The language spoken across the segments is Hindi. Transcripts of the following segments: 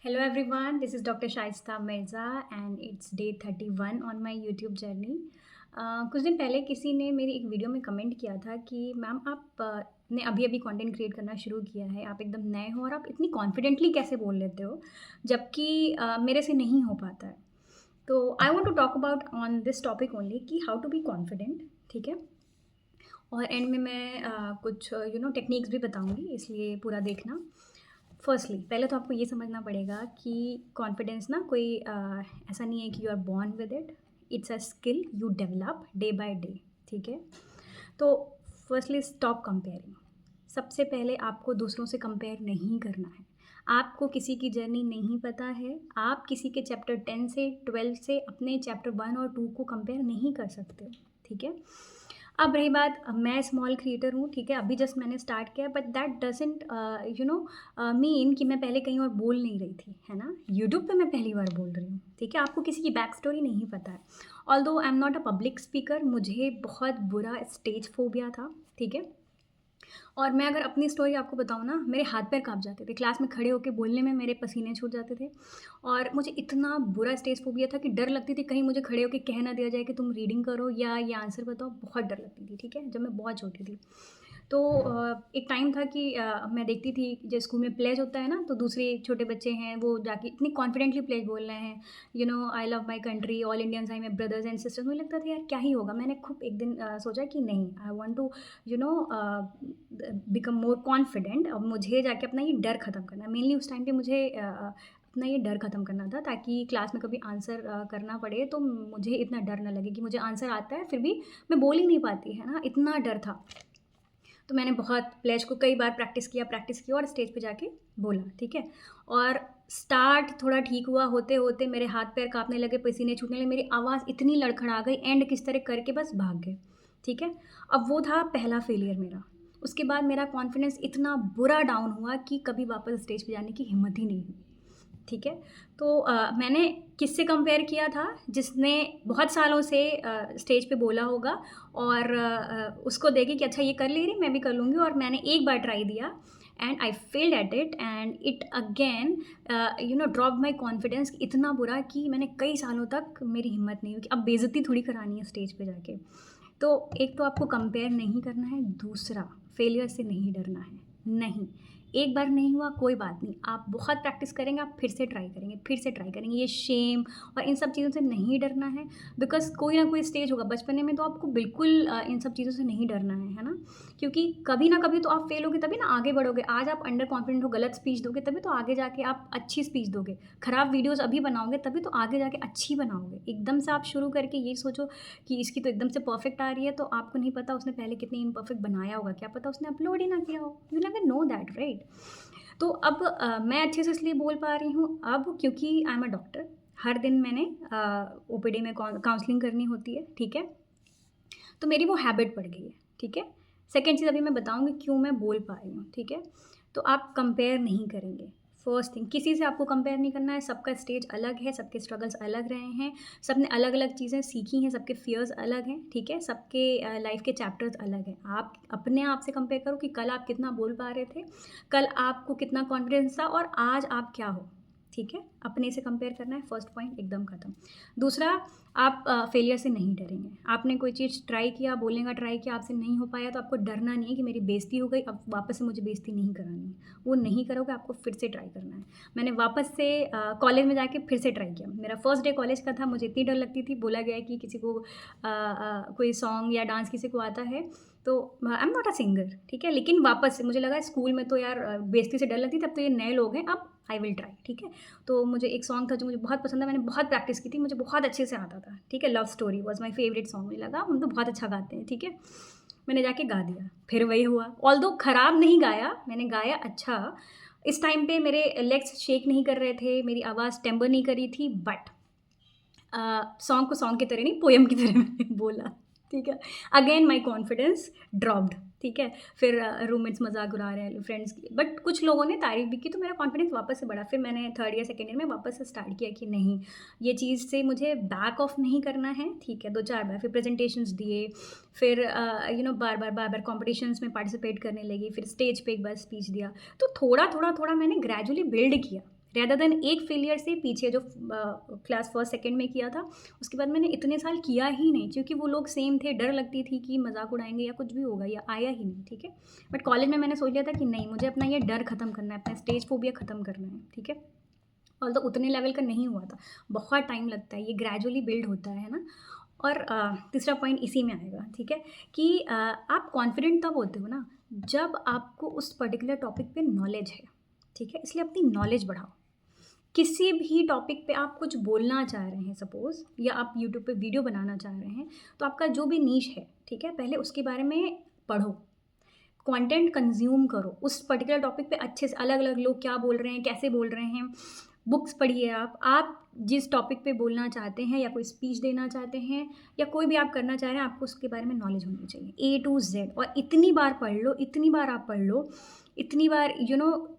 Hello everyone, this is Dr. Shaista Mirza and it's day 31 on my YouTube journey. कुछ दिन पहले किसी ने मेरी एक वीडियो में कमेंट किया था कि मैम आप ने अभी अभी कंटेंट क्रिएट करना शुरू किया है, आप एकदम नए हो और आप इतनी कॉन्फिडेंटली कैसे बोल लेते हो जबकि मेरे से नहीं हो पाता है। तो I want to talk about on this topic only कि हाउ टू बी कॉन्फिडेंट, ठीक है। और एंड में मैं कुछ टेक्निक्स भी बताऊंगी, इसलिए पूरा देखना। फर्स्टली पहले तो आपको ये समझना पड़ेगा कि कॉन्फिडेंस ना कोई ऐसा नहीं है कि you are born with it, it's a skill you develop day by day, ठीक है। तो फर्स्टली स्टॉप कंपेयरिंग। सबसे पहले आपको दूसरों से कंपेयर नहीं करना है। आपको किसी की जर्नी नहीं पता है, आप किसी के चैप्टर 10 से 12 से अपने चैप्टर 1 और 2 को कंपेयर नहीं कर सकते, ठीक है। अब रही बात, मैं स्मॉल क्रिएटर हूँ, ठीक है, अभी जस्ट मैंने स्टार्ट किया, बट दैट डजंट मीन कि मैं पहले कहीं और बोल नहीं रही थी, है ना। यूट्यूब पे मैं पहली बार बोल रही हूँ, ठीक है। आपको किसी की बैक स्टोरी नहीं पता है। Although I am not a public speaker, मुझे बहुत बुरा स्टेज फोबिया था, ठीक है। और मैं अगर अपनी स्टोरी आपको बताऊँ ना, मेरे हाथ पैर काँप जाते थे, क्लास में खड़े होकर बोलने में मेरे पसीने छूट जाते थे। और मुझे इतना बुरा स्टेज फोबिया था कि डर लगती थी कहीं मुझे खड़े होकर कह ना दिया जाए कि तुम रीडिंग करो या ये आंसर बताओ, बहुत डर लगती थी, ठीक है, जब मैं बहुत छोटी थी। तो एक टाइम था कि मैं देखती थी जो स्कूल में प्लेज होता है ना, तो दूसरे छोटे बच्चे हैं वो जाके इतनी कॉन्फिडेंटली प्लेज बोल रहे हैं, I love my country, all Indians I my brothers and sisters. मुझे लगता था यार क्या ही होगा। मैंने खूब एक दिन सोचा कि नहीं, I want to you know become more confident. अब मुझे जाके अपना ये डर ख़त्म करना है। मेनली उस टाइम पे मुझे अपना ये डर ख़त्म करना था, ताकि क्लास में कभी आंसर करना पड़े तो मुझे इतना डर ना लगे कि मुझे आंसर आता है फिर भी मैं बोल ही नहीं पाती, है ना, इतना डर था। तो मैंने बहुत प्लेज को कई बार प्रैक्टिस किया और स्टेज पे जाके बोला, ठीक है। और स्टार्ट थोड़ा ठीक हुआ, होते होते मेरे हाथ पैर काँपने लगे, पसीने छूटने लगे, मेरी आवाज़ इतनी लड़खड़ा गई, एंड किस तरह करके बस भाग गए, ठीक है। अब वो था पहला फेलियर मेरा। उसके बाद मेरा कॉन्फिडेंस इतना बुरा डाउन हुआ कि कभी वापस स्टेज पे जाने की हिम्मत ही नहीं हुई, ठीक है। तो मैंने किससे कंपेयर किया था, जिसने बहुत सालों से स्टेज पे बोला होगा और उसको देखे कि अच्छा ये कर ले रही, मैं भी कर लूँगी। और मैंने एक बार ट्राई दिया and I failed at it and it again drop my confidence इतना बुरा कि मैंने कई सालों तक मेरी हिम्मत नहीं हुई कि अब बेइज्जती थोड़ी करानी है स्टेज पे जाके। तो एक तो आपको कंपेयर नहीं करना है, दूसरा फेलियर से नहीं डरना है। नहीं, एक बार नहीं हुआ कोई बात नहीं, आप बहुत प्रैक्टिस करेंगे, आप फिर से ट्राई करेंगे, फिर से ट्राई करेंगे। ये शेम और इन सब चीज़ों से नहीं डरना है, बिकॉज़ कोई ना कोई स्टेज होगा बचपने में, तो आपको बिल्कुल इन सब चीज़ों से नहीं डरना है ना। क्योंकि कभी ना कभी तो आप फेल होगे, तभी ना आगे बढ़ोगे। आज आप अंडर कॉन्फिडेंट हो, गलत स्पीच दोगे, तभी तो आगे जाके आप अच्छी स्पीच दोगे। खराब वीडियोज़ अभी बनाओगे, तभी तो आगे जाके अच्छी बनाओगे। एकदम से आप शुरू करके ये सोचो कि इसकी तो एकदम से परफेक्ट आ रही है, तो आपको नहीं पता उसने पहले कितनी इम्परफेक्ट बनाया होगा, क्या पता उसने अपलोड ही ना किया हो। You never know that, right. तो अब मैं अच्छे से इसलिए बोल पा रही हूँ अब, क्योंकि आई एम अ डॉक्टर। हर दिन मैंने ओपीडी में काउंसलिंग करनी होती है, ठीक है। तो मेरी वो हैबिट पड़ गई है, ठीक है। सेकेंड चीज़ अभी मैं बताऊँगी क्यों मैं बोल पा रही हूँ, ठीक है। तो आप कंपेयर नहीं करेंगे। फर्स्ट थिंग, किसी से आपको कंपेयर नहीं करना है। सबका स्टेज अलग है, सबके स्ट्रगल्स अलग रहे हैं, सबने अलग अलग चीज़ें सीखी हैं, सबके फियर्स अलग हैं, ठीक है। सबके लाइफ के चैप्टर्स अलग हैं। आप अपने आप से कंपेयर करो कि कल आप कितना बोल पा रहे थे, कल आपको कितना कॉन्फिडेंस था और आज आप क्या हो, ठीक है। अपने से कंपेयर करना है, फर्स्ट पॉइंट एकदम ख़त्म। दूसरा, आप फेलियर से नहीं डरेंगे। आपने कोई चीज़ ट्राई किया, बोलने का ट्राई किया, आपसे नहीं हो पाया, तो आपको डरना नहीं है कि मेरी बेइज़्ज़ती हो गई, अब वापस से मुझे बेइज़्ज़ती नहीं करानी है। वो नहीं करोगे, आपको फिर से ट्राई करना है। मैंने वापस से कॉलेज में जाके फिर से ट्राई किया। मेरा फर्स्ट डे कॉलेज का था, मुझे इतनी डर लगती थी, बोला गया है कि किसी को कोई सॉन्ग या डांस किसी को आता है, तो I am not a singer, ठीक है। लेकिन वापस से मुझे लगा स्कूल में तो यार बेइज़्ज़ती से डर लगती थी, अब तो ये नए लोग हैं, अब आई विल ट्राई, ठीक है। तो मुझे एक सॉन्ग था जो मुझे बहुत पसंद था, मैंने बहुत प्रैक्टिस की थी, मुझे बहुत अच्छे से आता था, ठीक है। Love story was my favourite song. मुझे लगा हम तो बहुत अच्छा गाते हैं, ठीक है। मैंने जाके गा दिया, फिर वही हुआ। ऑल्दो ख़राब नहीं गाया, मैंने गाया अच्छा। इस टाइम पे मेरे लेग्स शेक नहीं कर रहे थे, मेरी आवाज़ टेम्बर नहीं करी थी, बट सॉन्ग को सॉन्ग की तरह नहीं, पोएम की तरह मैंने बोला, ठीक है। अगेन माई कॉन्फिडेंस ड्रॉप्ड, ठीक है। फिर रूममेट्स मजाक उड़ा रहे हैं, फ्रेंड्स की, बट कुछ लोगों ने तारीफ भी की, तो मेरा कॉन्फिडेंस वापस से बढ़ा। फिर मैंने थर्ड या सेकेंड ईयर में वापस से स्टार्ट किया कि नहीं, ये चीज़ से मुझे बैक ऑफ नहीं करना है, ठीक है। 2-4 बार फिर प्रेजेंटेशंस दिए, फिर बार बार कॉम्पिटिशन्स में पार्टिसिपेट करने लगी, फिर स्टेज पे एक बार स्पीच दिया। तो थोड़ा थोड़ा थोड़ा मैंने ग्रेजुअली बिल्ड किया, रेदर देन एक फेलियर से पीछे जो क्लास फर्स्ट सेकंड में किया था, उसके बाद मैंने इतने साल किया ही नहीं, क्योंकि वो लोग सेम थे, डर लगती थी कि मजाक उड़ाएंगे या कुछ भी होगा, या आया ही नहीं, ठीक है। बट कॉलेज में मैंने सोच लिया था कि नहीं, मुझे अपना ये डर ख़त्म करना है, अपना स्टेज फोबिया ख़त्म करना है, ठीक है। और तो उतने लेवल का नहीं हुआ था, बहुत टाइम लगता है, ये ग्रेजुअली बिल्ड होता है ना। और तीसरा पॉइंट इसी में आएगा, ठीक है, कि आप कॉन्फिडेंट तब होते हो ना जब आपको उस पर्टिकुलर टॉपिक पे नॉलेज है, ठीक है। इसलिए अपनी नॉलेज बढ़ाओ। किसी भी टॉपिक पे आप कुछ बोलना चाह रहे हैं सपोज़, या आप यूट्यूब पे वीडियो बनाना चाह रहे हैं, तो आपका जो भी नीश है, ठीक है, पहले उसके बारे में पढ़ो, कंटेंट कंज्यूम करो उस पर्टिकुलर टॉपिक पे अच्छे से, अलग अलग लोग क्या बोल रहे हैं, कैसे बोल रहे हैं, बुक्स पढ़िए। आप जिस टॉपिक पे बोलना चाहते हैं या कोई स्पीच देना चाहते हैं या कोई भी आप करना चाह रहे हैं, आपको उसके बारे में नॉलेज होनी चाहिए A to Z। और इतनी बार पढ़ लो, इतनी बार आप पढ़ लो, इतनी बार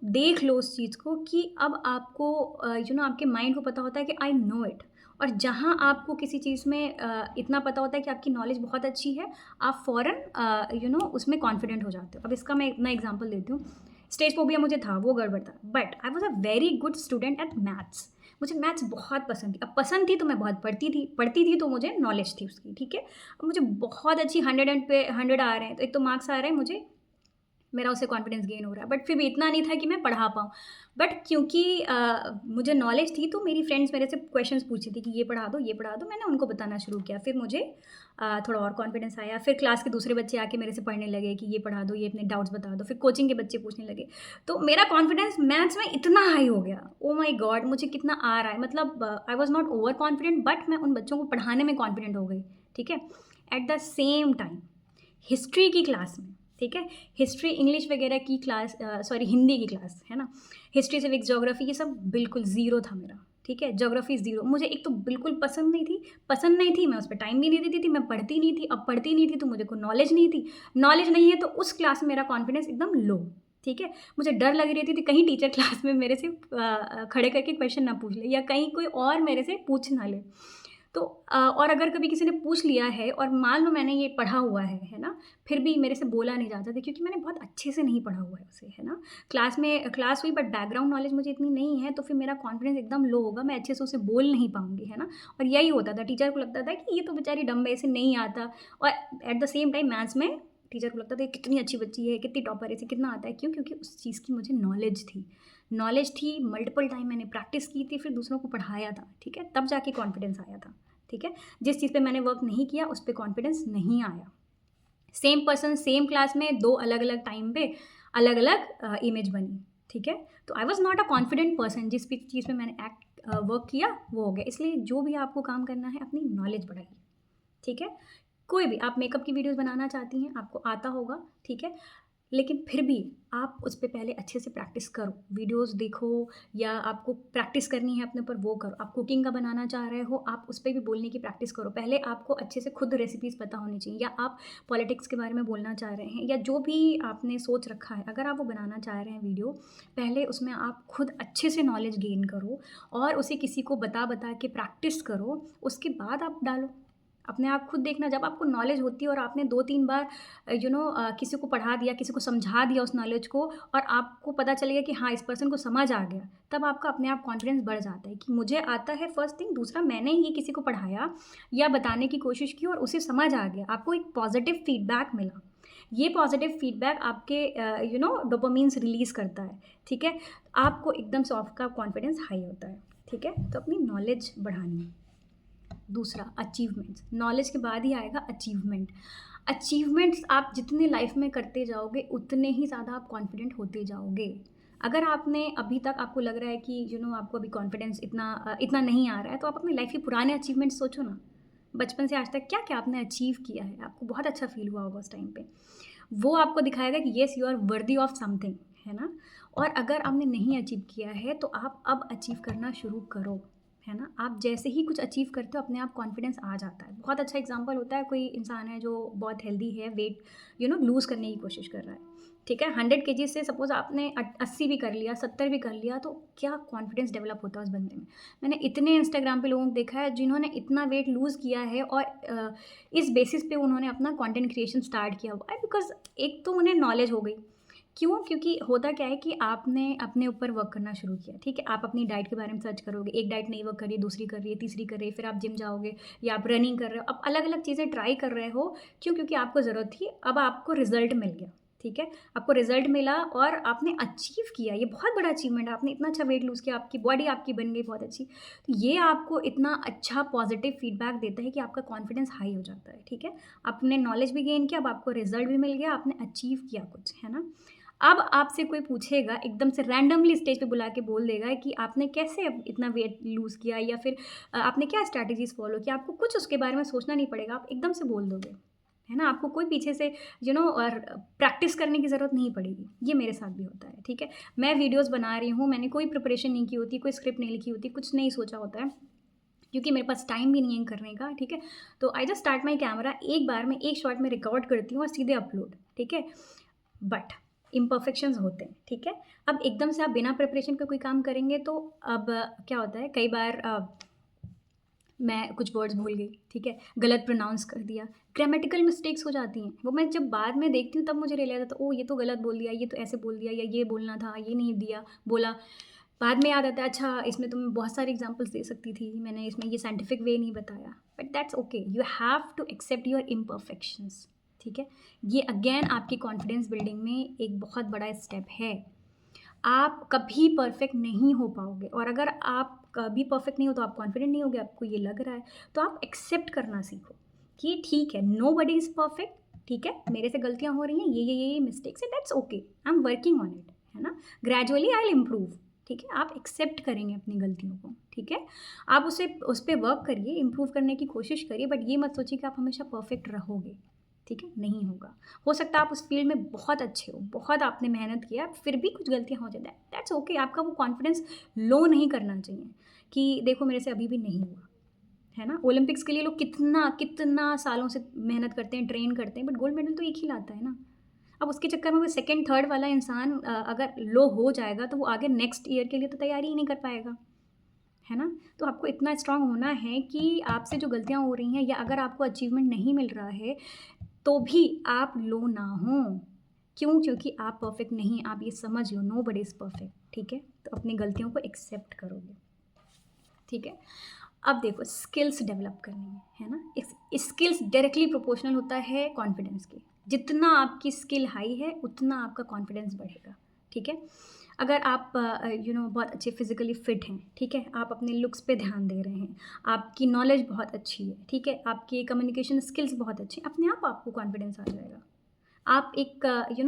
देख लो उस चीज़ को कि अब आपको आपके माइंड को पता होता है कि आई नो इट। और जहाँ आपको किसी चीज़ में इतना पता होता है कि आपकी नॉलेज बहुत अच्छी है, आप फ़ौरन उसमें कॉन्फिडेंट हो जाते हो। अब इसका मैं एग्जांपल देती हूँ। स्टेज फोबिया मुझे था, वो गड़बड़ था, but I was a very good student at maths. मुझे मैथ्स बहुत पसंद थी। अब पसंद थी तो मैं बहुत पढ़ती थी तो मुझे नॉलेज थी उसकी, ठीक है। अब मुझे बहुत अच्छी 100 आ रहे हैं, तो एक तो मार्क्स आ रहे हैं मुझे, मेरा उससे कॉन्फिडेंस गेन हो रहा है, बट फिर भी इतना नहीं था कि मैं पढ़ा पाऊँ। बट क्योंकि मुझे नॉलेज थी, तो मेरी फ्रेंड्स मेरे से क्वेश्चंस पूछती थी कि ये पढ़ा दो, ये पढ़ा दो, मैंने उनको बताना शुरू किया। फिर मुझे थोड़ा और कॉन्फिडेंस आया। फिर क्लास के दूसरे बच्चे आके मेरे से पढ़ने लगे कि ये पढ़ा दो, ये अपने डाउट्स बता दो। फिर कोचिंग के बच्चे पूछने लगे, तो मेरा कॉन्फिडेंस मैथ्स में इतना हाई हो गया, ओ माई गॉड, मुझे कितना आ रहा है। मतलब I was not over confident, but मैं उन बच्चों को पढ़ाने में कॉन्फिडेंट हो गई, ठीक है। At the same time history की क्लास में, ठीक है, हिस्ट्री इंग्लिश वगैरह की क्लास, सॉरी हिंदी की क्लास है ना, हिस्ट्री सिविक्स ज्योग्राफी ये सब बिल्कुल ज़ीरो था मेरा, ठीक है। ज्योग्राफी ज़ीरो, मुझे एक तो बिल्कुल पसंद नहीं थी, मैं उस पर टाइम भी नहीं देती थी, मैं पढ़ती नहीं थी। अब पढ़ती नहीं थी तो मुझे कोई नॉलेज नहीं थी, नॉलेज नहीं है तो उस क्लास में मेरा कॉन्फिडेंस एकदम लो, ठीक है। मुझे डर लग रही थी कहीं टीचर क्लास में मेरे से खड़े करके क्वेश्चन ना पूछ ले, या कहीं कोई और मेरे से पूछ ना ले। तो और अगर कभी किसी ने पूछ लिया है और मान लो मैंने ये पढ़ा हुआ है ना, फिर भी मेरे से बोला नहीं जाता था, क्योंकि मैंने बहुत अच्छे से नहीं पढ़ा हुआ है उसे, है ना। क्लास हुई, बट बैकग्राउंड नॉलेज मुझे इतनी नहीं है, तो फिर मेरा कॉन्फिडेंस एकदम लो होगा, मैं अच्छे से उसे बोल नहीं पाऊँगी, है ना। और यही होता था, टीचर को लगता था कि ये तो बेचारी डम्ब है, इसे नहीं आता। और at the same time maths में टीचर को लगता था कितनी अच्छी बच्ची है, कितनी टॉपर है, इसे कितना आता है। क्यों? क्योंकि उस चीज़ की मुझे नॉलेज थी, मल्टीपल टाइम मैंने प्रैक्टिस की थी, फिर दूसरों को पढ़ाया था, ठीक है, तब जाके कॉन्फिडेंस आया था, ठीक है। जिस चीज़ पे मैंने वर्क नहीं किया उस पे कॉन्फिडेंस नहीं आया। सेम पर्सन सेम क्लास में, दो अलग अलग टाइम पे अलग अलग इमेज बनी, ठीक है। तो I was not a confident person, जिस भी चीज़ पे मैंने वर्क किया वो हो गया। इसलिए जो भी आपको काम करना है, अपनी नॉलेज बढ़ाइए, ठीक है। कोई भी आप मेकअप की वीडियोस बनाना चाहती हैं, आपको आता होगा, ठीक है, लेकिन फिर भी आप उस पे पहले अच्छे से प्रैक्टिस करो, वीडियोस देखो, या आपको प्रैक्टिस करनी है अपने ऊपर, वो करो। आप कुकिंग का बनाना चाह रहे हो, आप उस पे भी बोलने की प्रैक्टिस करो। पहले आपको अच्छे से खुद रेसिपीज़ पता होनी चाहिए, या आप पॉलिटिक्स के बारे में बोलना चाह रहे हैं, या जो भी आपने सोच रखा है, अगर आप वो बनाना चाह रहे हैं वीडियो, पहले उसमें आप खुद अच्छे से नॉलेज गेन करो और उसे किसी को बता बता के प्रैक्टिस करो, उसके बाद आप डालो। अपने आप खुद देखना, जब आपको नॉलेज होती है और आपने 2-3 बार किसी को पढ़ा दिया, किसी को समझा दिया उस नॉलेज को, और आपको पता चल गया कि हाँ, इस पर्सन को समझ आ गया, तब आपका अपने आप कॉन्फिडेंस बढ़ जाता है कि मुझे आता है, फर्स्ट थिंग। दूसरा, मैंने ये किसी को पढ़ाया या बताने की कोशिश की और उसे समझ आ गया, आपको एक पॉजिटिव फीडबैक मिला। ये पॉजिटिव फीडबैक आपके डोपामिन्स रिलीज़ करता है, ठीक है। आपको एकदम से आपका कॉन्फिडेंस हाई होता है, ठीक है। तो अपनी नॉलेज बढ़ानी है। दूसरा, अचीवमेंट्स। नॉलेज के बाद ही आएगा अचीवमेंट्स आप जितने लाइफ में करते जाओगे, उतने ही ज़्यादा आप कॉन्फिडेंट होते जाओगे। अगर आपने अभी तक, आपको लग रहा है कि आपको अभी कॉन्फिडेंस इतना नहीं आ रहा है, तो आप अपनी लाइफ के पुराने अचीवमेंट्स सोचो ना। बचपन से आज तक क्या क्या आपने अचीव किया है, आपको बहुत अच्छा फील हुआ होगा उस टाइम पे। वो आपको दिखाएगा कि yes, you are worthy of something, है ना। और अगर आपने नहीं अचीव किया है, तो आप अब अचीव करना शुरू करो, है ना। आप जैसे ही कुछ अचीव करते हो, अपने आप कॉन्फिडेंस आ जाता है। बहुत अच्छा एग्जांपल होता है, कोई इंसान है जो बहुत हेल्दी है, वेट लूज़ करने की कोशिश कर रहा है, ठीक है। 100 केजीज़ से सपोज़ आपने 80 भी कर लिया, 70 भी कर लिया, तो क्या कॉन्फिडेंस डेवलप होता है उस बंदे में। मैंने इतने इंस्टाग्राम पे लोगों को देखा है जिन्होंने इतना वेट लूज़ किया है, और इस बेसिस पे उन्होंने अपना कंटेंट क्रिएशन स्टार्ट किया हुआ है, बिकॉज़ एक तो उन्हें नॉलेज हो गई क्यों? क्योंकि होता क्या है कि आपने अपने ऊपर वर्क करना शुरू किया, ठीक है? आप अपनी डाइट के बारे में सर्च करोगे, एक डाइट नहीं वर्क कर रही है, दूसरी कर रही है, तीसरी कर रही है, फिर आप जिम जाओगे या आप रनिंग कर रहे हो, आप अलग-अलग चीज़ें ट्राई कर रहे हो। क्यों? क्योंकि आपको ज़रूरत थी, अब आपको रिज़ल्ट मिल गया, ठीक है? आपको रिज़ल्ट मिला और आपने अचीव किया, ये बहुत बड़ा अचीवमेंट है, आपने इतना अच्छा वेट लूज़ किया, आपकी बॉडी आपकी बन गई बहुत अच्छी। तो ये आपको इतना अच्छा पॉज़िटिव फीडबैक देता है कि आपका कॉन्फिडेंस हाई हो जाता है, ठीक है? आपने नॉलेज भी गेन किया, अब आपको रिज़ल्ट भी मिल गया, आपने अचीव किया कुछ, है ना? अब आपसे कोई पूछेगा एकदम से रैंडमली स्टेज पे बुला के बोल देगा कि आपने कैसे अब इतना वेट लूज़ किया या फिर आपने क्या स्ट्रैटेजीज़ फ़ॉलो किया, आपको कुछ उसके बारे में सोचना नहीं पड़ेगा, आप एकदम से बोल दोगे, है ना? आपको कोई पीछे से और प्रैक्टिस करने की ज़रूरत नहीं पड़ेगी, ये मेरे साथ भी होता है, ठीक है? मैं वीडियोज़ बना रही हूँ, मैंने कोई प्रिपरेशन नहीं की होती, कोई स्क्रिप्ट नहीं लिखी होती, कुछ नहीं सोचा होता है, क्योंकि मेरे पास टाइम भी नहीं है करने का, ठीक है? तो I just start my camera, एक बार में एक शॉट में रिकॉर्ड करती हूँ और सीधे अपलोड, ठीक है? बट इम्परफेक्शंस होते हैं, ठीक है? अब एकदम से आप बिना प्रिपरेशन के कोई काम करेंगे तो अब क्या होता है कई बार मैं कुछ वर्ड्स भूल गई, ठीक है? गलत प्रोनाउंस कर दिया, ग्रामेटिकल मिस्टेक्स हो जाती हैं। वो मैं जब बाद में देखती हूँ तब मुझे रियलाइज़ होता है, ओह! ये तो गलत बोल दिया, ये तो ऐसे बोल दिया या ये बोलना था, ये नहीं दिया बोला। बाद में याद आता है अच्छा इसमें तो मैं बहुत सारे एग्ज़ाम्पल्स दे सकती थी, मैंने इसमें ये साइंटिफिक वे नहीं बताया। But that's okay, you have to accept your imperfections, ठीक है? ये अगेन आपकी कॉन्फिडेंस बिल्डिंग में एक बहुत बड़ा स्टेप है। आप कभी परफेक्ट नहीं हो पाओगे और अगर आप कभी परफेक्ट नहीं हो तो आप कॉन्फिडेंट नहीं होगे, आपको ये लग रहा है, तो आप एक्सेप्ट करना सीखो कि ठीक है, नोबडी इज़ परफेक्ट, ठीक है? मेरे से गलतियाँ हो रही हैं, ये मिस्टेक्स है, that's okay, I am working on it, है ना? ग्रेजुअली आई विल इम्प्रूव, ठीक है? आप एक्सेप्ट करेंगे अपनी गलतियों को, ठीक है? आप उस पे वर्क करिए, इम्प्रूव करने की कोशिश करिए, बट ये मत सोचिए कि आप हमेशा परफेक्ट रहोगे, ठीक है? नहीं होगा। हो सकता है आप उस फील्ड में बहुत अच्छे हो, बहुत आपने मेहनत किया, फिर भी कुछ गलतियाँ हो जाए, दैट्स ओके। आपका वो कॉन्फिडेंस लो नहीं करना चाहिए कि देखो मेरे से अभी भी नहीं हुआ, है ना? ओलंपिक्स के लिए लोग कितना सालों से मेहनत करते हैं, ट्रेन करते हैं, बट गोल्ड मेडल तो एक ही लाता है ना। अब उसके चक्कर में वो सेकंड, थर्ड वाला इंसान अगर लो हो जाएगा, तो वो आगे नेक्स्ट ईयर के लिए तो तैयारी ही नहीं कर पाएगा, है ना? तो आपको इतना स्ट्रॉन्ग होना है कि आपसे जो गलतियाँ हो रही हैं या अगर आपको अचीवमेंट नहीं मिल रहा है, तो भी आप लो ना हों। क्यों? क्योंकि आप परफेक्ट नहीं, आप ये समझ लो नोबडी इज़ परफेक्ट, ठीक है? तो अपनी गलतियों को एक्सेप्ट करोगे, ठीक है? अब देखो स्किल्स डेवलप करनी है ना? इस स्किल्स डायरेक्टली प्रोपोर्शनल होता है कॉन्फिडेंस के। जितना आपकी स्किल हाई है, उतना आपका कॉन्फिडेंस बढ़ेगा, ठीक है? अगर आप बहुत अच्छे फिज़िकली फ़िट हैं, ठीक है? आप अपने लुक्स पे ध्यान दे रहे हैं, आपकी नॉलेज बहुत अच्छी है, ठीक है? आपकी कम्युनिकेशन स्किल्स बहुत अच्छी हैं, अपने आप आपको कॉन्फिडेंस आ जाएगा। आप एक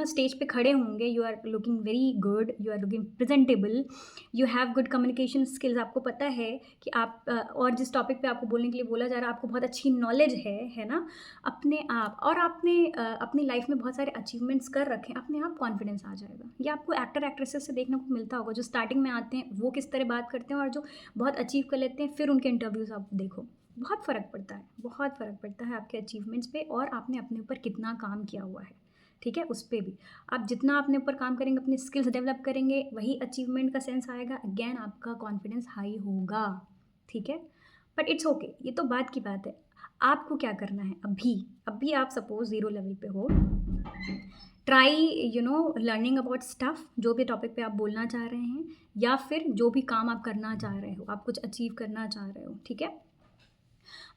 स्टेज पे खड़े होंगे, you are looking very good, you are looking presentable, you have good communication skills, आपको पता है कि आप और जिस टॉपिक पे आपको बोलने के लिए बोला जा रहा है आपको बहुत अच्छी नॉलेज है ना? अपने आप और आपने अपनी लाइफ में बहुत सारे अचीवमेंट्स कर रखे हैं, अपने आप कॉन्फिडेंस आ जाएगा। ये आपको एक्टर एक्ट्रेसेस से देखने को मिलता होगा, जो स्टार्टिंग में आते हैं वो किस तरह बात करते हैं और जो बहुत अचीव कर लेते हैं फिर उनके इंटरव्यूज़ आप देखो। बहुत फ़र्क पड़ता है, बहुत फ़र्क पड़ता है आपके अचीवमेंट्स पे और आपने अपने ऊपर कितना काम किया हुआ है, ठीक है? उस पे भी। आप जितना अपने ऊपर काम करेंगे, अपनी स्किल्स डेवलप करेंगे, वही अचीवमेंट का सेंस आएगा, अगेन आपका कॉन्फिडेंस हाई होगा, ठीक है? बट इट्स ओके, ये तो बात की बात है। आपको क्या करना है अभी? अभी आप सपोज़ ज़ीरो लेवल पे हो, ट्राई लर्निंग अबाउट स्टफ़, जो भी टॉपिक पे आप बोलना चाह रहे हैं या फिर जो भी काम आप करना चाह रहे हो, आप कुछ अचीव करना चाह रहे हो, ठीक है?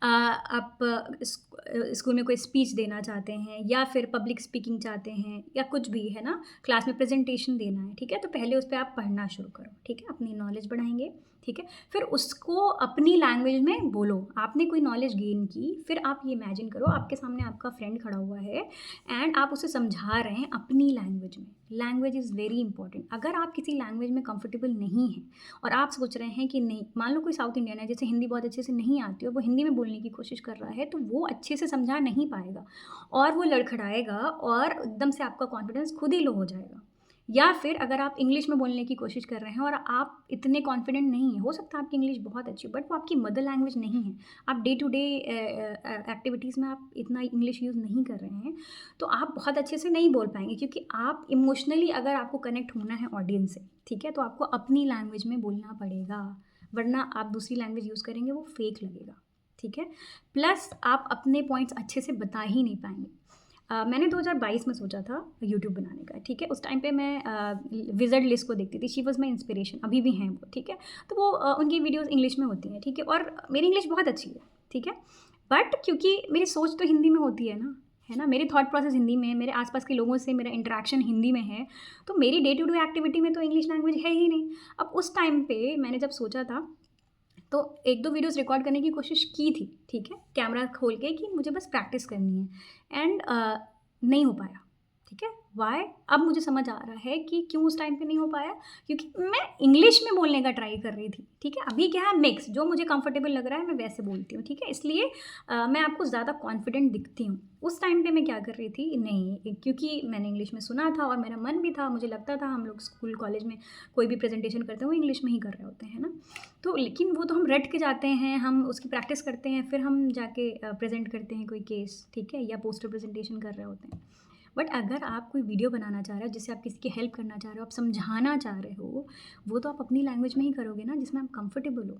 आप स्कूल में कोई स्पीच देना चाहते हैं या फिर पब्लिक स्पीकिंग चाहते हैं या कुछ भी, है ना? क्लास में प्रेजेंटेशन देना है, ठीक है? तो पहले उस पे आप पढ़ना शुरू करो, ठीक है? अपनी नॉलेज बढ़ाएँगे, ठीक है? फिर उसको अपनी लैंग्वेज में बोलो। आपने कोई नॉलेज गेन की, फिर आप ये इमेजिन करो आपके सामने आपका फ्रेंड खड़ा हुआ है एंड आप उसे समझा रहे हैं अपनी लैंग्वेज में। Language is very important. अगर आप किसी लैंग्वेज में कंफर्टेबल नहीं हैं और आप सोच रहे हैं कि नहीं, मान लो कोई साउथ इंडियन है जिसे हिंदी बहुत अच्छे से नहीं आती और वो हिंदी में बोलने की कोशिश कर रहा है, तो वो अच्छे से समझा नहीं पाएगा और वो लड़खड़ाएगा और एकदम से आपका कॉन्फिडेंस खुद ही लो हो जाएगा। या फिर अगर आप इंग्लिश में बोलने की कोशिश कर रहे हैं और आप इतने कॉन्फिडेंट नहीं हैं, हो सकता है आपकी इंग्लिश बहुत अच्छी हो बट वो आपकी मदर लैंग्वेज नहीं है, आप डे टू डे एक्टिविटीज़ में आप इतना इंग्लिश यूज़ नहीं कर रहे हैं, तो आप बहुत अच्छे से नहीं बोल पाएंगे क्योंकि आप इमोशनली अगर आपको कनेक्ट होना है ऑडियंस से, ठीक है, तो आपको अपनी लैंग्वेज में बोलना पड़ेगा, वरना आप दूसरी लैंग्वेज यूज़ करेंगे वो फेक लगेगा, ठीक है। प्लस आप अपने पॉइंट्स अच्छे से बता ही नहीं पाएंगे। मैंने 2022 में सोचा था यूट्यूब बनाने का, ठीक है। उस टाइम पे मैं विज़र्ड लिस्ट को देखती थी, शी वाज़ माई इंस्पिरेशन, अभी भी हैं वो, ठीक है। तो वो उनकी वीडियोज़ इंग्लिश में होती हैं, ठीक है, और मेरी इंग्लिश बहुत अच्छी है, ठीक है। बट क्योंकि मेरी सोच तो हिंदी में होती है ना, मेरी थॉट प्रोसेस हिंदी में है, मेरे आसपास के लोगों से मेरा इंटरेक्शन हिंदी में है, तो मेरी डे टू डे एक्टिविटी में तो इंग्लिश लैंग्वेज है ही नहीं। अब उस टाइम पे मैंने जब सोचा था, तो 1-2 वीडियोज़ रिकॉर्ड करने की कोशिश की थी, ठीक है, कैमरा खोल के कि मुझे बस प्रैक्टिस करनी है, एंड नहीं हो पाया, ठीक है। व्हाई? अब मुझे समझ आ रहा है कि क्यों उस टाइम पे नहीं हो पाया, क्योंकि मैं इंग्लिश में बोलने का ट्राई कर रही थी, ठीक है। अभी क्या है, मिक्स, जो मुझे कंफर्टेबल लग रहा है मैं वैसे बोलती हूँ, ठीक है, इसलिए मैं आपको ज़्यादा कॉन्फिडेंट दिखती हूँ। उस टाइम पे मैं क्या कर रही थी, नहीं, क्योंकि मैंने इंग्लिश में सुना था और मेरा मन भी था, मुझे लगता था हम लोग स्कूल कॉलेज में कोई भी प्रेजेंटेशन करते हैं वो इंग्लिश में ही कर रहे होते हैं ना, तो लेकिन वो तो हम रट के जाते हैं, हम उसकी प्रैक्टिस करते हैं, फिर हम जाके प्रेजेंट करते हैं कोई केस, ठीक है, या पोस्टर प्रेजेंटेशन कर रहे होते हैं। बट अगर आप कोई वीडियो बनाना चाह रहे हो, जिससे आप किसी की हेल्प करना चाह रहे हो, आप समझाना चाह रहे हो, वो तो आप अपनी लैंग्वेज में ही करोगे ना, जिसमें आप कंफर्टेबल हो,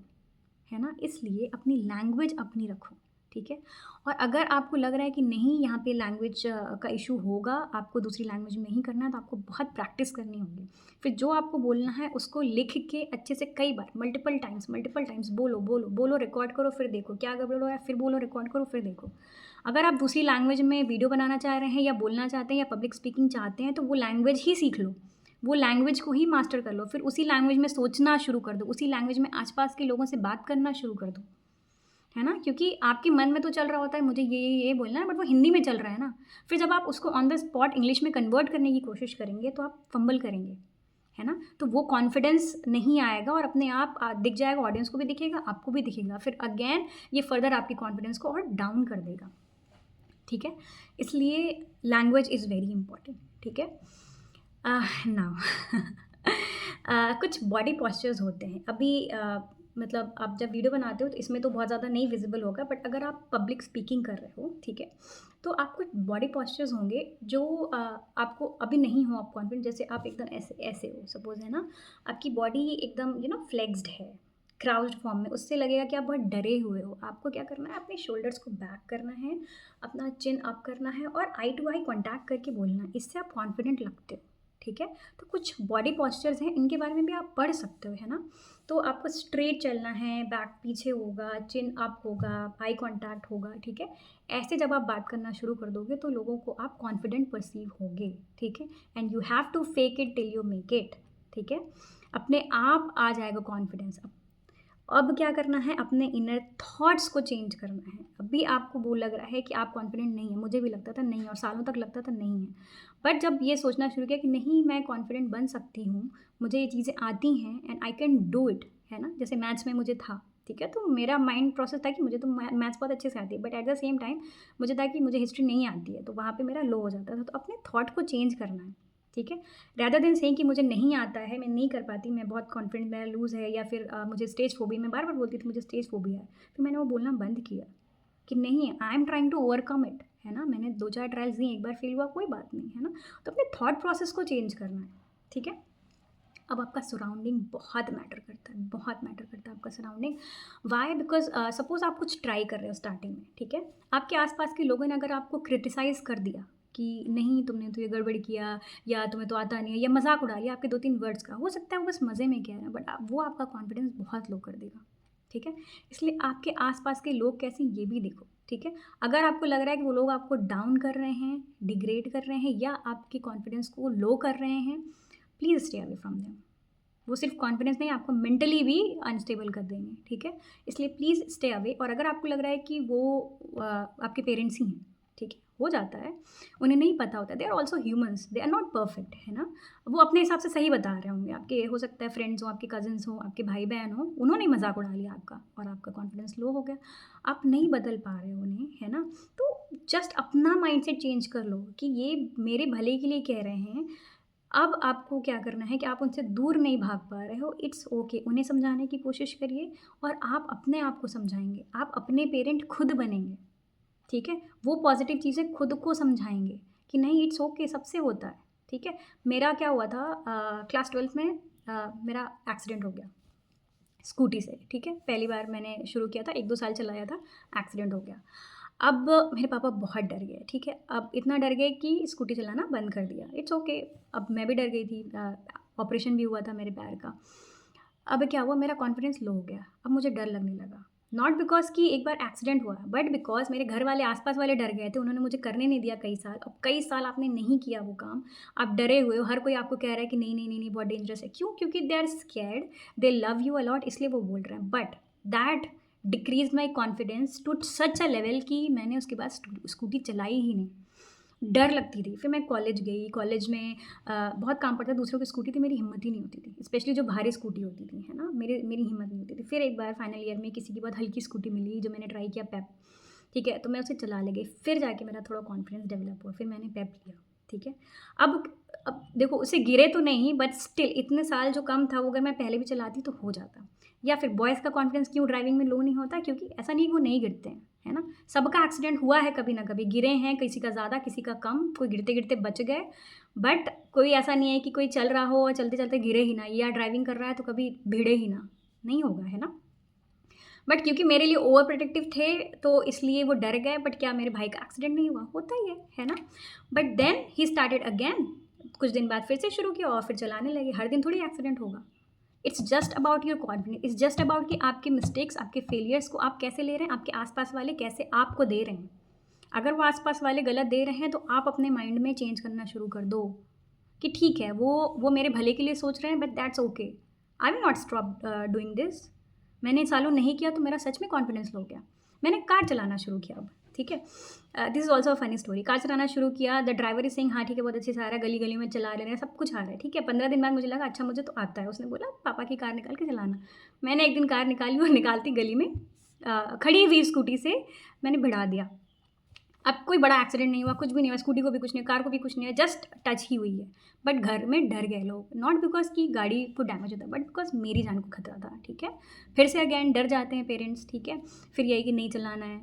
है ना। इसलिए अपनी लैंग्वेज अपनी रखो, ठीक है। और अगर आपको लग रहा है कि नहीं, यहाँ पे लैंग्वेज का इशू होगा, आपको दूसरी लैंग्वेज में ही करना है, तो आपको बहुत प्रैक्टिस करनी होगी। फिर जो आपको बोलना है उसको लिख के अच्छे से कई बार, मल्टीपल टाइम्स बोलो बोलो बोलो, रिकॉर्ड करो, फिर देखो क्या गड़बड़ हो रहा है, फिर बोलो, रिकॉर्ड करो, फिर देखो। अगर आप दूसरी लैंग्वेज में वीडियो बनाना चाह रहे हैं या बोलना चाहते हैं या पब्लिक स्पीकिंग चाहते हैं, तो वो लैंग्वेज ही सीख लो, वो लैंग्वेज को ही मास्टर कर लो, फिर उसी लैंग्वेज में सोचना शुरू कर दो, उसी लैंग्वेज में आसपास के लोगों से बात करना शुरू कर दो, है ना। क्योंकि आपके मन में तो चल रहा होता है मुझे ये बोलना है, बट वो हिंदी में चल रहा है ना। फिर जब आप उसको ऑन द स्पॉट इंग्लिश में कन्वर्ट करने की कोशिश करेंगे तो आप फंबल करेंगे, है ना। तो वो कॉन्फिडेंस नहीं आएगा और अपने आप दिख जाएगा, ऑडियंस को भी दिखेगा, आपको भी दिखेगा, फिर अगेन ये फर्दर आपकी कॉन्फिडेंस को और डाउन कर देगा, ठीक है। इसलिए लैंग्वेज इज़ वेरी इंपॉर्टेंट, ठीक है। नाउ कुछ बॉडी पॉस्चर्स होते हैं अभी, मतलब आप जब वीडियो बनाते हो तो इसमें तो बहुत ज़्यादा नहीं विजिबल होगा, बट अगर आप पब्लिक स्पीकिंग कर रहे हो, ठीक है, तो आप कुछ बॉडी पॉस्चर्स होंगे जो आपको अभी नहीं हो आप कॉन्फिडेंट, जैसे आप एकदम ऐसे ऐसे हो सपोज, है ना, आपकी बॉडी एकदम फ्लेक्स्ड है, क्राउच्ड फॉर्म में, उससे लगेगा कि आप बहुत डरे हुए हो। आपको क्या करना है, अपने शोल्डर्स को बैक करना है, अपना चिन अप करना है और आई टू आई कॉन्टैक्ट करके बोलना है, इससे आप कॉन्फिडेंट लगते हो, ठीक है। तो कुछ बॉडी पॉस्चर्स हैं, इनके बारे में भी आप पढ़ सकते हो, है ना। तो आपको स्ट्रेट चलना है, बैक पीछे होगा, चिन अप होगा, आई कॉन्टैक्ट होगा, ठीक है। ऐसे जब आप बात करना शुरू कर दोगे तो लोगों को आप कॉन्फिडेंट परसीव होगे, ठीक है। And you have to fake it till you make it, ठीक है। अपने आप आ जाएगा कॉन्फिडेंस। अब क्या करना है, अपने इनर थॉट्स को चेंज करना है। अभी आपको वो लग रहा है कि आप कॉन्फिडेंट नहीं है, मुझे भी लगता था नहीं, और सालों तक लगता था नहीं है, बट जब ये सोचना शुरू किया कि नहीं, मैं कॉन्फिडेंट बन सकती हूँ, मुझे ये चीज़ें आती हैं and I can do it, है ना। जैसे मैथ्स में मुझे था, ठीक है, तो मेरा माइंड प्रोसेस था कि मुझे तो मैथ्स बहुत अच्छे से आती है, but at the same time मुझे था कि मुझे हिस्ट्री नहीं आती है, तो वहाँ पे मेरा लो हो जाता था। तो अपने थॉट को चेंज करना है, ठीक है। रैदर देन सेइंग कि मुझे नहीं आता है, मैं नहीं कर पाती, मैं बहुत कॉन्फिडेंट, मेरा लूज़ है, या फिर मुझे स्टेज फोबिया, मैं बार बार बोलती थी मुझे स्टेज फोबिया है, फिर मैंने वो बोलना बंद किया कि नहीं, I am trying to overcome it, है ना। मैंने 2-4 ट्रायल्स दी, एक बार फेल हुआ, कोई बात नहीं, है ना। तो अपने थॉट प्रोसेस को चेंज करना है, ठीक है। अब आपका सराउंडिंग बहुत मैटर करता है, बहुत मैटर करता है आपका सराउंडिंग। वाई? बिकॉज सपोज़ आप कुछ ट्राई कर रहे हो स्टार्टिंग में, ठीक है, आपके आसपास के लोगों ने अगर आपको क्रिटिसाइज़ कर दिया कि नहीं, तुमने तो ये गड़बड़ किया, या तुम्हें तो आता नहीं है, या मजाक उड़ा लिया आपके 2-3 वर्ड्स का, हो सकता है वो बस मज़े में कह रहे हैं, बट वो आपका कॉन्फिडेंस बहुत लो कर देगा, ठीक है। इसलिए आपके आसपास के लोग कैसे, ये भी देखो, ठीक है। अगर आपको लग रहा है कि वो लोग आपको डाउन कर रहे हैं, डिग्रेड कर रहे हैं, या आपके कॉन्फिडेंस को लो कर रहे हैं, please stay away from them. वो सिर्फ कॉन्फिडेंस नहीं, आपको मेंटली भी अनस्टेबल कर देंगे, ठीक है। इसलिए प्लीज़ स्टे अवे। और अगर आपको लग रहा है कि वो आपके पेरेंट्स ही हैं, ठीक है, हो जाता है, उन्हें नहीं पता होता, they are also humans, they are not perfect, है ना। वो अपने हिसाब से सही बता रहे होंगे, आपके हो सकता है फ्रेंड्स हो, आपके कजिन्स हो, आपके भाई बहन हो, उन्होंने मजाक उड़ा लिया आपका और आपका कॉन्फिडेंस लो हो गया, आप नहीं बदल पा रहे हो उन्हें, है ना। तो जस्ट अपना माइंडसेट चेंज कर लो कि ये मेरे भले के लिए कह रहे हैं। अब आपको क्या करना है कि आप उनसे दूर नहीं भाग पा रहे हो, इट्स ओके, उन्हें समझाने की कोशिश करिए और आप अपने आप को समझाएँगे, आप अपने पेरेंट खुद बनेंगे, ठीक है? वो पॉज़िटिव चीज़ें खुद को समझाएँगे कि नहीं, इट्स ओके, सबसे होता है, ठीक है? मेरा क्या हुआ था, क्लास 12th में मेरा एक्सीडेंट हो गया स्कूटी से, ठीक है? पहली बार मैंने शुरू किया था, 1-2 साल चलाया था, एक्सीडेंट हो गया। अब मेरे पापा बहुत डर गए, ठीक है? अब इतना डर गए कि स्कूटी चलाना बंद कर दिया। इट्स ओके, अब मैं भी डर गई थी, ऑपरेशन भी हुआ था मेरे पैर का। अब क्या हुआ, मेरा कॉन्फिडेंस लो हो गया, अब मुझे डर लगने लगा। नॉट बिकॉज़ कि एक बार एक्सीडेंट हुआ, बट बिकॉज़ मेरे घर वाले, आस-पास वाले डर गए थे, उन्होंने मुझे करने नहीं दिया कई साल। अब कई साल आपने नहीं किया वो काम, आप डरे हुए हो, हर कोई आपको कह रहा है कि नहीं, नहीं, नहीं, नहीं बहुत डेंजरस है। क्यों? क्योंकि they are scared, they love you a lot, इसलिए वो बोल रहे हैं। But that decreases my confidence to such a level कि मैंने उसके बाद स्कूटी चलाई ही नहीं। डर लगती थी। फिर मैं कॉलेज गई, कॉलेज में बहुत काम पड़ता, दूसरों की स्कूटी थी, मेरी हिम्मत ही नहीं होती थी। स्पेशली जो भारी स्कूटी होती थी, है ना? मेरी हिम्मत नहीं होती थी। फिर एक बार फाइनल ईयर में किसी की बहुत हल्की स्कूटी मिली, जो मैंने ट्राई किया पेप, ठीक है? तो मैं उसे चलाने लगी। फिर जाके मेरा थोड़ा कॉन्फिडेंस डेवलप हुआ, फिर मैंने पेप लिया, ठीक है? अब अब देखो, उससे गिरे तो नहीं, बट स्टिल इतने साल जो कम था, वो अगर मैं पहले भी चलाती तो हो जाता। या फिर बॉयज़ का कॉन्फिडेंस क्यों ड्राइविंग में लो नहीं होता? क्योंकि ऐसा नहीं कि वो नहीं गिरते हैं, है ना? सबका एक्सीडेंट हुआ है कभी ना कभी, गिरे हैं, किसी का ज़्यादा, किसी का कम, कोई गिरते-गिरते बच गए। बट कोई ऐसा नहीं है कि कोई चल रहा हो और चलते-चलते गिरे ही ना, या ड्राइविंग कर रहा है तो कभी भिड़े ही ना, नहीं होगा, है ना? बट क्योंकि मेरे लिए ओवर प्रोटेक्टिव थे, तो इसलिए वो डर गए। बट क्या मेरे भाई का एक्सीडेंट नहीं हुआ? होता ही है ना? But then he started again, कुछ दिन बाद फिर से शुरू किया और फिर चलाने लगे। हर दिन थोड़ी एक्सीडेंट होगा। It's just about your confidence, it's just about कि आपके मिस्टेक्स, आपके फेलियर्स को आप कैसे ले रहे हैं, आपके आसपास वाले कैसे आपको दे रहे हैं। अगर वो आसपास वाले गलत दे रहे हैं, तो आप अपने माइंड में चेंज करना शुरू कर दो कि ठीक है, वो मेरे भले के लिए सोच रहे हैं, but that's okay. I will not stop doing this. मैंने सालों नहीं किया तो मेरा सच में कॉन्फिडेंस लो गया। मैंने कार चलाना शुरू किया अब, ठीक है? This is also a funny story. Car चलाना शुरू किया, द ड्राइवर इज सेइंग हाँ ठीक है, बहुत अच्छे से आ रहा है, गली गली में चला ले रहे हैं, सब कुछ आ रहा है, ठीक है? 15 दिन बाद मुझे लगा अच्छा मुझे तो आता है। उसने बोला पापा की कार निकाल के चलाना। मैंने एक दिन कार निकाली और निकालती गली में खड़ी हुई स्कूटी से मैंने भिड़ा दिया। अब कोई बड़ा एक्सीडेंट नहीं हुआ, कुछ भी नहीं हुआ, स्कूटी को भी कुछ नहीं हुआ, कार को भी कुछ नहीं हुआ, जस्ट टच ही हुई है। बट घर में डर गए लोग, नॉट बिकॉज़ कि गाड़ी को डैमेज होता है, बट बिकॉज़ मेरी जान को खतरा था, ठीक है? फिर से अगेन डर जाते हैं पेरेंट्स, ठीक है? फिर यही कि नहीं चलाना है।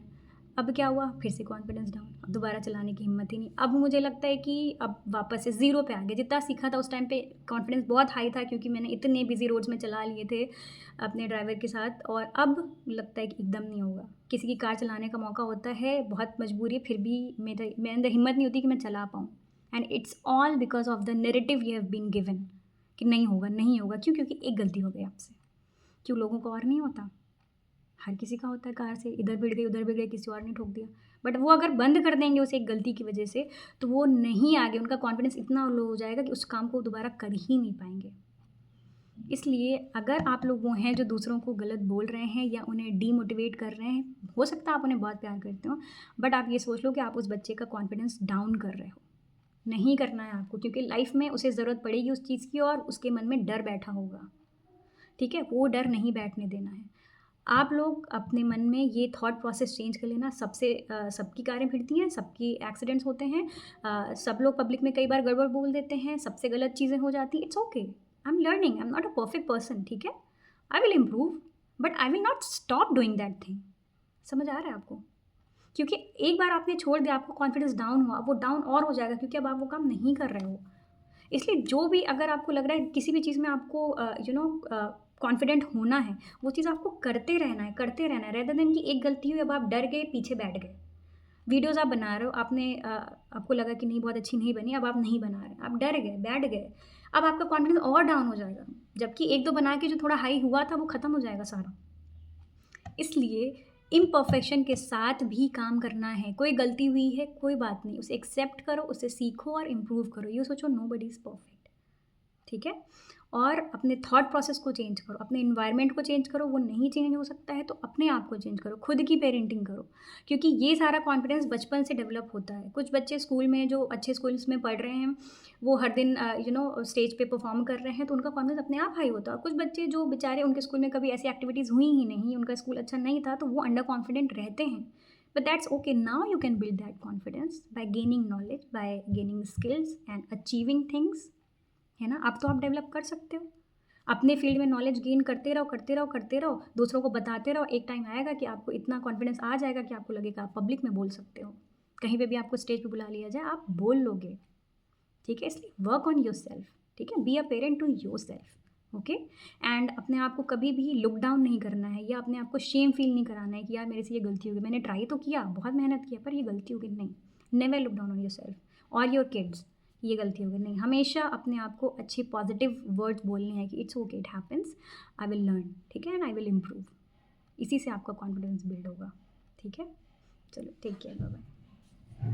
अब क्या हुआ? फिर से कॉन्फिडेंस डाउन, अब दोबारा चलाने की हिम्मत ही नहीं। अब मुझे लगता है कि अब वापस से ज़ीरो पे आ गए। जितना सीखा था उस टाइम पे कॉन्फिडेंस बहुत हाई था, क्योंकि मैंने इतने बिज़ी रोड्स में चला लिए थे अपने ड्राइवर के साथ, और अब लगता है कि एकदम नहीं होगा। किसी की कार चलाने का मौका होता है, बहुत मजबूरी है, फिर भी मेरे अंदर हिम्मत नहीं होती कि मैं चला पाऊँ। And it's all because of the narrative you have been given कि नहीं होगा, नहीं होगा। क्यों? क्योंकि एक गलती हो गई आपसे। क्यों लोगों को और नहीं होता? हर किसी का होता है, कार से इधर भिड़ गई, उधर भिड़ गई, किसी और ने ठोक दिया। बट वो अगर बंद कर देंगे उसे एक गलती की वजह से, तो वो नहीं आगे, उनका कॉन्फिडेंस इतना लो हो जाएगा कि उस काम को दोबारा कर ही नहीं पाएँगे। इसलिए अगर आप लोग वो हैं जो दूसरों को गलत बोल रहे हैं या उन्हें डीमोटिवेट कर रहे हैं, हो सकता है आप उन्हें बहुत प्यार करते हो, बट आप ये सोच लो कि आप उस बच्चे का कॉन्फिडेंस डाउन कर रहे हो। नहीं करना है आपको, क्योंकि लाइफ में उसे ज़रूरत पड़ेगी उस चीज़ की, और उसके मन में डर बैठा होगा, ठीक है? वो डर नहीं बैठने देना है। आप लोग अपने मन में ये थॉट प्रोसेस चेंज कर लेना। सबकी कारें भिड़ती हैं, सबकी एक्सीडेंट्स होते हैं, सब लोग पब्लिक में कई बार गड़बड़ बोल देते हैं, सबसे गलत चीज़ें हो जाती हैं। It's okay, I am learning, I am not a perfect person, ठीक है? I will improve, but I will not stop doing that thing. समझ आ रहा है आपको? क्योंकि एक बार आपने छोड़ दिया, आपका कॉन्फिडेंस डाउन हुआ, वो डाउन और हो जाएगा, क्योंकि अब आप वो काम नहीं कर रहे हो। इसलिए जो भी, अगर आपको लग रहा है किसी भी चीज़ में आपको कॉन्फिडेंट होना है, वो चीज़ आपको करते रहना है, रेदर देन कि एक गलती हुई, अब आप डर गए, पीछे बैठ गए। वीडियोज़ आप बना रहे हो, आपको लगा कि नहीं बहुत अच्छी नहीं बनी, अब आप नहीं बना रहे, आप डर गए, बैठ गए। अब आपका कॉन्फिडेंस और डाउन हो जाएगा, जबकि 1-2 बना के जो थोड़ा हाई हुआ था, वो ख़त्म हो जाएगा सारा। इसलिए इम्परफेक्शन के साथ भी काम करना है। कोई गलती हुई है, कोई बात नहीं, उसे एक्सेप्ट करो, उसे सीखो और इम्प्रूव करो। ये सोचो नोबडी इज़ परफेक्ट, ठीक है? और अपने थॉट प्रोसेस को चेंज करो, अपने एनवायरनमेंट को चेंज करो। वो नहीं चेंज हो सकता है तो अपने आप को चेंज करो, खुद की पेरेंटिंग करो, क्योंकि ये सारा कॉन्फिडेंस बचपन से डेवलप होता है। कुछ बच्चे स्कूल में, जो अच्छे स्कूल्स में पढ़ रहे हैं, वो हर दिन स्टेज पे परफॉर्म कर रहे हैं, तो उनका कॉन्फिडेंस अपने आप हाई होता है। और कुछ बच्चे जो बेचारे, उनके स्कूल में कभी ऐसी एक्टिविटीज़ हुई ही नहीं, उनका स्कूल अच्छा नहीं था, तो वो अंडर कॉन्फिडेंट रहते हैं। But that's okay, now you can build that confidence by gaining knowledge, bye gaining skills and achieving things, है ना? अब तो आप डेवलप कर सकते हो। अपने फील्ड में नॉलेज गेन करते रहो, करते रहो, करते रहो, दूसरों को बताते रहो। एक टाइम आएगा कि आपको इतना कॉन्फिडेंस आ जाएगा कि आपको लगेगा आप पब्लिक में बोल सकते हो। कहीं पे भी आपको स्टेज पे बुला लिया जाए, आप बोल लोगे, ठीक है? इसलिए वर्क ऑन योरसेल्फ, ठीक है? Be a parent to yourself, okay. And अपने आप को कभी भी लुक डाउन नहीं करना है या अपने आप को शेम फील नहीं कराना है कि यार मेरे से ये गलती हो गई, मैंने ट्राई तो किया, बहुत मेहनत किया, पर ये गलती हो गई। नहीं, never look down on your self और योर किड्स, ये गलती हो गई। नहीं, हमेशा अपने आप को अच्छे पॉजिटिव वर्ड्स बोलने हैं कि it's okay, it happens, I will learn, ठीक है, एंड आई विल इम्प्रूव। इसी से आपका कॉन्फिडेंस बिल्ड होगा, ठीक है। चलो, टेक केयर, बाय बाय।